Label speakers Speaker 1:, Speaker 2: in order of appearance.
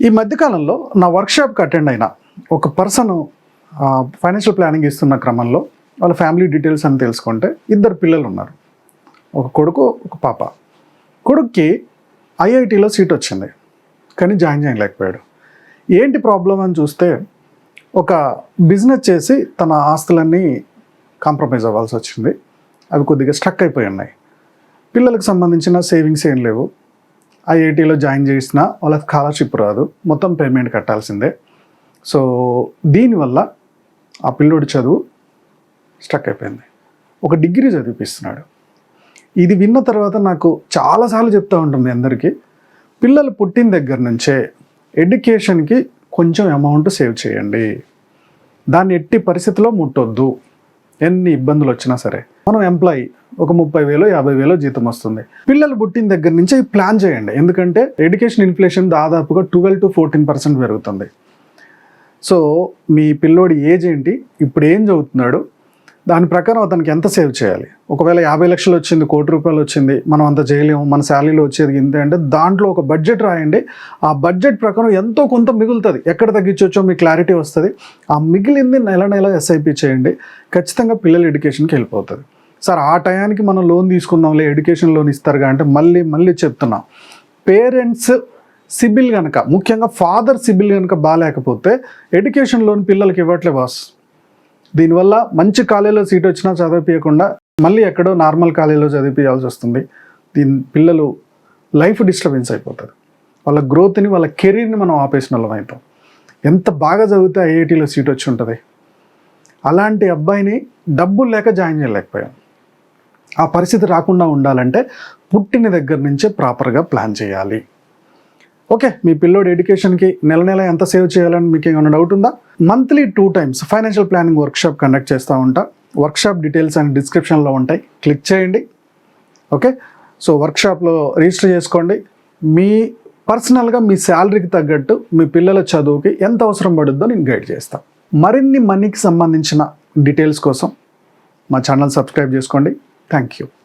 Speaker 1: ఈ మధ్యకాలంలో నా వర్క్షాప్కి అటెండ్ అయిన ఒక పర్సన్ ఫైనాన్షియల్ ప్లానింగ్ ఇస్తున్న క్రమంలో వాళ్ళ ఫ్యామిలీ డీటెయిల్స్ అని తెలుసుకుంటే 2 పిల్లలు ఉన్నారు. ఒక కొడుకు, ఒక పాప. కొడుక్కి ఐఐటిలో సీట్ వచ్చింది, కానీ జాయిన్ చేయలేకపోయాడు. ఏంటి ప్రాబ్లం అని చూస్తే ఒక బిజినెస్ చేసి తన ఆస్తులన్నీ కాంప్రమైజ్ అవ్వాల్సి వచ్చింది. అవి కొద్దిగా స్ట్రక్ అయిపోయి ఉన్నాయి. పిల్లలకు సంబంధించిన సేవింగ్స్ ఏం లేవు. ఐఐటీలో జాయిన్ చేసిన వాళ్ళకి స్కాలర్షిప్ రాదు, మొత్తం పేమెంట్ కట్టాల్సిందే. సో దీనివల్ల ఆ పిల్లోడి చదువు స్ట్రక్ అయిపోయింది. ఒక డిగ్రీ చదివిపిస్తున్నాడు. ఇది విన్న తర్వాత నాకు చాలాసార్లు చెప్తూ ఉంటుంది అందరికీ, పిల్లలు పుట్టిన దగ్గర నుంచే ఎడ్యుకేషన్కి కొంచెం అమౌంట్ సేవ్ చేయండి. దాన్ని ఎట్టి పరిస్థితిలో ముట్టొద్దు. ఎన్ని ఇబ్బందులు వచ్చినా సరే. మనం ఎంప్లాయీ ఒక 30,000 50,000 జీతం వస్తుంది. పిల్లలు పుట్టిన దగ్గర నుంచి ప్లాన్ చేయండి. ఎందుకంటే ఎడ్యుకేషన్ ఇన్ఫ్లేషన్ దాదాపుగా 12 to 14% పెరుగుతుంది. సో మీ పిల్లోడి ఏజ్ ఏంటి, ఇప్పుడు ఏం చదువుతున్నాడు, దాని ప్రకారం అతనికి ఎంత సేవ్ చేయాలి. ఒకవేళ 50 లక్షలు వచ్చింది, ₹1,00,00,000 వచ్చింది, మనం అంత చేయలేము, మన శాలరీలో వచ్చేది ఇంతే అంటే దాంట్లో ఒక బడ్జెట్ రాయండి. ఆ బడ్జెట్ ప్రకారం ఎంతో కొంత మిగులుతుంది. ఎక్కడ తగ్గించవచ్చో మీకు క్లారిటీ వస్తుంది. ఆ మిగిలింది నెల నెల ఎస్ఐపి చేయండి. ఖచ్చితంగా పిల్లల ఎడ్యుకేషన్కి వెళ్ళిపోతుంది. సార్ ఆ టయానికి మనం లోన్ తీసుకుందాంలే, ఎడ్యుకేషన్ లోన్ ఇస్తారుగా అంటే మళ్ళీ చెప్తున్నాం, పేరెంట్స్ సిబిల్ కనుక, ముఖ్యంగా ఫాదర్ సిబిల్ కనుక బాగాలేకపోతే ఎడ్యుకేషన్ లోన్ పిల్లలకి ఇవ్వట్లే బాస్. దీనివల్ల మంచి కాలేజీలో సీట్ వచ్చినా చదివించకుండా మళ్ళీ ఎక్కడో నార్మల్ కాలేజీలో చదివించాల్సి వస్తుంది. పిల్లలు లైఫ్ డిస్టర్బెన్స్ అయిపోతుంది. వాళ్ళ గ్రోత్ని, వాళ్ళ కెరీర్ని మనం ఆపేసిన వాళ్ళం అవుతాం. ఎంత బాగా చదివితే ఐఐటీలో సీట్ వచ్చి ఉంటుంది. అలాంటి అబ్బాయిని డబ్బులు లేక జాయిన్ చేయలేకపోయాం. ఆ పరిస్థితి రాకుండా ఉండాలంటే పుట్టిన దగ్గర నుంచే ప్రాపర్గా ప్లాన్ చేయాలి. ఓకే, మీ పిల్లోడి ఎడ్యుకేషన్కి నెల నెల ఎంత సేవ్ చేయాలని మీకు ఏమైనా డౌట్ ఉందా? Monthly 2 times financial planning workshop conduct చేస్తూ ఉంటా. వర్క్షాప్ డీటెయిల్స్ అండ్ డిస్క్రిప్షన్లో ఉంటాయి, క్లిక్ చేయండి. ఓకే, సో వర్క్షాప్లో రిజిస్టర్ చేసుకోండి. మీ పర్సనల్గా మీ శాలరీకి తగ్గట్టు మీ పిల్లల చదువుకి ఎంత అవసరం పడుద్దో నేను గైడ్ చేస్తాను. మరిన్ని మనీకి సంబంధించిన డీటెయిల్స్ కోసం మా ఛానల్ సబ్స్క్రైబ్ చేసుకోండి. Thank you.